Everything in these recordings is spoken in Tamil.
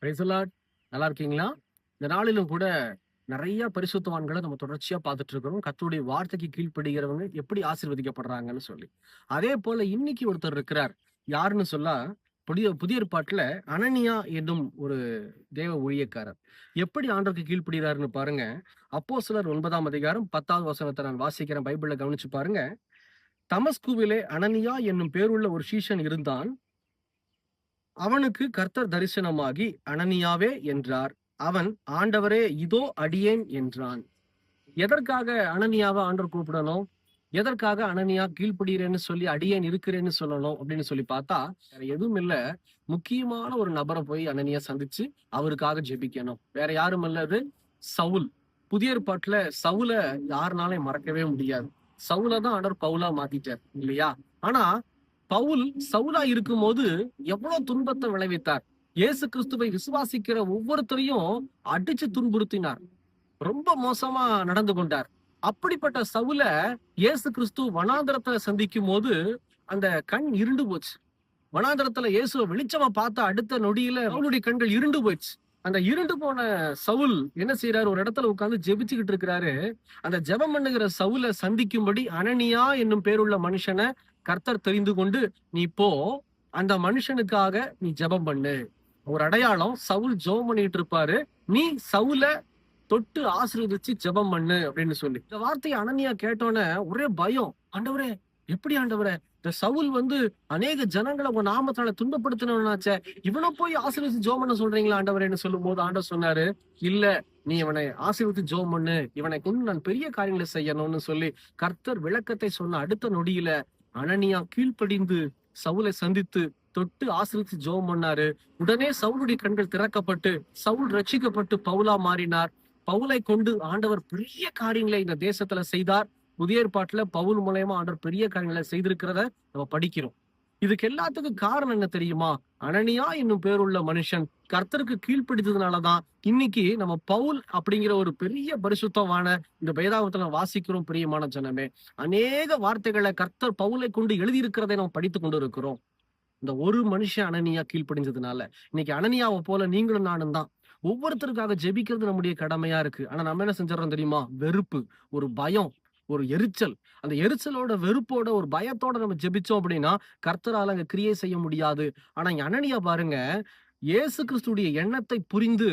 Praise the Lord. நல்லா இருக்கீங்களா? இந்த நாளிலும் கூட நிறைய பரிசுத்தவான்களை நம்ம தொடர்ச்சியா பார்த்துட்டு இருக்கிறோம். கர்த்தருடைய வார்த்தைக்கு கீழ்ப்படுகிறவங்க எப்படி ஆசீர்வதிக்கப்படுறாங்கன்னு சொல்லி. அதே போல இன்னைக்கு ஒருத்தர் இருக்கிறார். யாருன்னு சொல்லா, புதிய புதிய ஏற்பாட்டுல அனனியா என்னும் ஒரு தேவ ஊழியக்காரர். எப்படி ஆண்டவருக்கு கீழ்ப்படுகிறாருன்னு பாருங்க. அப்போஸ்தலர் 9ஆம் அதிகாரம் 10வது வசனத்தை நான் வாசிக்கிறேன். பைபிள்ல கவனிச்சு பாருங்க. தமஸ்குவிலே அனனியா என்னும் பேருள்ள ஒரு சீஷன் இருந்தான். அவனுக்கு கர்த்தர் தரிசனமாகி, அனனியாவே என்றார். அவன், ஆண்டவரே, இதோ அடியேன் என்றான். எதற்காக அனனியாவை ஆண்டவர் கூப்பிடணும்? எதற்காக அனனியா கீழ்ப்படுகிறேன்னு சொல்லி அடியேன் இருக்கிறேன்னு சொல்லணும் அப்படின்னு சொல்லி பார்த்தா, வேற எதுவும் இல்ல. முக்கியமான ஒரு நபரை போய் அனனியா சந்திச்சு அவருக்காக ஜெபிக்கணும். வேற யாரும் இல்ல, அது சவுல். புதிய ஏற்பாட்டுல சவுல யாருனாலையும் மறக்கவே முடியாது. சவுல தான் ஆண்டவர் பவுலா மாத்திட்டார் இல்லையா? ஆனா பவுல் சவுலா இருக்கும்போது எவ்வளவு துன்பத்தை விளைவித்தார். இயேசு கிறிஸ்துவை விசுவாசிக்கிற ஒவ்வொருத்தரையும் அடிச்சு துன்புறுத்தினார். ரொம்ப மோசமா நடந்து கொண்டார். அப்படிப்பட்ட சவுல இயேசு கிறிஸ்து வனாந்தரத்துல சந்திக்கும் போது அந்த கண் இருண்டு போச்சு. வனாந்தரத்துல இயேசுவை வெளிச்சமா பார்த்த அடுத்த நொடியில அவனுடைய கண்கள் இருண்டு போயிடுச்சு. அந்த இருண்டு போன சவுல் என்ன செய்யறாரு? ஒரு இடத்துல உட்கார்ந்து ஜெபிச்சுக்கிட்டு இருக்கிறாரு. அந்த ஜெபம் பண்ணுகிற சவுலை சந்திக்கும்படி அனனியா என்னும் பேருள்ள மனுஷனை கர்த்தர் தெரிந்து கொண்டு, நீ போ, அந்த மனுஷனுக்காக நீ ஜெபம் பண்ணு. ஒரு அடையாளம், சவுல் ஜெபம் பண்ணிட்டு இருப்பாரு, நீ சவுல தொட்டு ஆசீர்வதிச்சு ஜெபம் பண்ணு அப்படின்னு சொல்லி. இந்த வார்த்தையை அனனியா கேட்டோன்னே ஒரே பயம். ஆண்டவரே, எப்படி ஆண்டவரே, இந்த சவுல் அநேக ஜனங்களை உங்க நாமத்தால துன்பப்படுத்தினாச்சே, இவனை போய் ஆசீர்வதிச்சு ஜெபம் பண்ண சொல்றீங்களா ஆண்டவரேன்னு சொல்லும் போது ஆண்டவர் சொன்னாரு, இல்ல, நீ இவனை ஆசீர்வதிச்சு ஜெபம் பண்ணு, இவனை கொண்டு நான் பெரிய காரியங்களை செய்யணும்னு சொல்லி கர்த்தர் விளக்கத்தை சொன்ன அடுத்த நொடியில அனனியா கீழ்ப்படிந்து சவுலை சந்தித்து தொட்டு ஆசீர்வதிச்சு ஜெபம் பண்ணாரு. உடனே சவுலுடைய கண்கள் திறக்கப்பட்டு சவுல் ரட்சிக்கப்பட்டு பவுலா மாறினார். பவுலை கொண்டு ஆண்டவர் பெரிய காரியங்களை இந்த தேசத்துல செய்தார். புதிய ஏற்பாட்டுல பவுல் மூலயமா ஆண்டவர் பெரிய காரியங்களை செய்திருக்கிறத நம்ம படிக்கிறோம். இதுக்கு எல்லாத்துக்கும் காரணம் என்ன தெரியுமா? அனனியா என்னும் பேருள்ள மனுஷன் கர்த்தருக்கு கீழ்ப்பிடித்ததுனாலதான் இன்னைக்கு நம்ம பவுல் அப்படிங்கிற ஒரு பெரிய பரிசுத்தமான இந்த வேதாகமத்துல வாசிக்கிறோம். பிரியமான ஜனமே, அநேக வார்த்தைகளை கர்த்தர் பவுலை கொண்டு எழுதியிருக்கிறதை நம்ம படித்து கொண்டு இருக்கிறோம். இந்த ஒரு மனுஷன் அனனியா கீழ்ப்படிஞ்சதுனால இன்னைக்கு அனனியாவை போல நீங்களும் நானும் தான் ஒவ்வொருத்தருக்காக ஜெபிக்கிறது நம்முடைய கடமையா இருக்கு. ஆனா நம்ம என்ன செஞ்சிடறோம் தெரியுமா? வெறுப்பு, ஒரு பயம், ஒரு எரிச்சல். அந்த எரிச்சலோட, வெறுப்போட, ஒரு பயத்தோட நம்ம ஜெபிச்சோம் அப்படின்னா கர்த்தரால அங்க கிரியை செய்ய முடியாது. ஆனா இங்க அனனியா பாருங்க, இயேசு கிறிஸ்துடைய எண்ணத்தை புரிந்து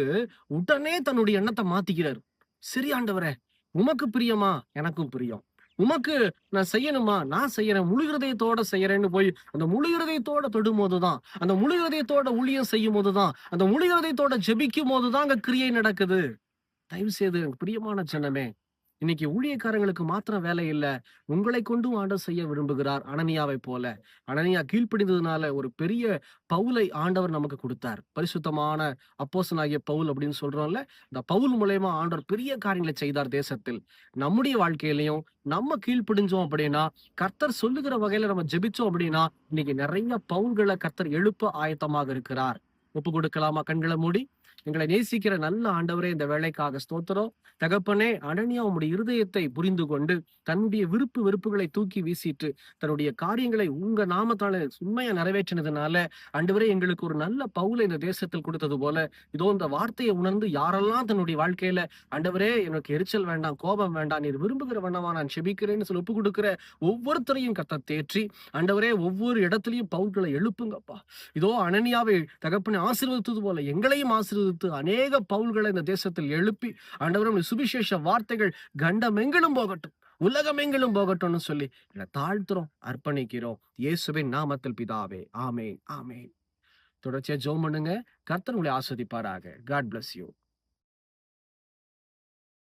உடனே தன்னுடைய எண்ணத்தை மாத்திக்கிறாரு. சரி ஆண்டவரே, உமக்கு பிரியமா? எனக்கும் பிரியம். உமக்கு நான் செய்யணுமா? நான் செய்யறேன், முழு இருதயத்தோட செய்யறேன்னு போய் அந்த முழு இருதயத்தோட தொடும் போதுதான், அந்த முழு இருதயத்தோட ஊழியம் செய்யும் போதுதான், அந்த முழு இருதயத்தோட ஜெபிக்கும் போதுதான் அங்க கிரியை நடக்குது. தயவு செய்து பிரியமான ஜனமே, இன்னைக்கு ஊழியக்காரங்களுக்கு மாத்திரம் வேலை இல்ல, உங்களை கொண்டும் ஆண்டவர் செய்ய விரும்புகிறார். அனனியாவை போல அனனியா கீழ்ப்படிந்ததுனால ஒரு பெரிய பவுலை ஆண்டவர் நமக்கு கொடுத்தார். பரிசுத்தமான அப்போஸ்தலனாகிய பவுல் அப்படின்னு சொல்றோம்ல, இந்த பவுல் மூலயமா ஆண்டவர் பெரிய காரியங்களை செய்தார் தேசத்தில். நம்முடைய வாழ்க்கையிலையும் நம்ம கீழ்ப்படிஞ்சோம் அப்படின்னா, கர்த்தர் சொல்லுகிற வகையில நம்ம ஜெபிச்சோம் அப்படின்னா, இன்னைக்கு நிறைய பவுல்களை கர்த்தர் எழுப்ப ஆயத்தமாக இருக்கிறார். ஒப்பு கொடுக்கலாமா? கண்களை மூடி. எங்களை நேசிக்கிற நல்ல ஆண்டவரே, இந்த வேலைக்காக ஸ்தோத்திரம். தகப்பனே, அனனியா உம்முடைய இருதயத்தை புரிந்து கொண்டு தன்னுடைய விருப்பு வெறுப்புகளை தூக்கி வீசிட்டு தன்னுடைய காரியங்களை உங்க நாமத்தால உண்மையா நிறைவேற்றினதுனால ஆண்டவரே, எங்களுக்கு ஒரு நல்ல பவுலை இந்த தேசத்தில் கொடுத்தது போல இதோ இந்த வார்த்தையை உணர்ந்து யாரெல்லாம் தன்னுடைய வாழ்க்கையில ஆண்டவரே எனக்கு எரிச்சல் வேண்டாம், கோபம் வேண்டாம், நீர் விரும்புகிற வண்ணமா நான் செபிக்கிறேன்னு சொல்லி ஒப்பு கொடுக்கிற ஒவ்வொருத்தரையும் கர்த்தர் தேற்றி ஆண்டவரே, ஒவ்வொரு இடத்துலயும் பவுல்களை எழுப்புங்கப்பா. இதோ அனனியாவை தகப்பனை ஆசீர்வதித்தது போல எங்களையும் ஆசீர்வதித்து அநேக பவுல்களை இந்த தேசத்தில் எழுப்பி ஆண்டவரே, சுவிசேஷ வார்த்தைகள் கண்டமெங்கிலும் போகட்டும், உலகமெங்கிலும் போகட்டும்னு சொல்லி தாழ்த்துறோம், அர்ப்பணிக்கிறோம். இயேசுவின் நாமத்தில் பிதாவே, ஆமென், ஆமென். தொடர்ச்சியா ஜெபம் பண்ணுங்க. கர்த்தர் உங்களை ஆசீர்வதிப்பாராக. God bless you.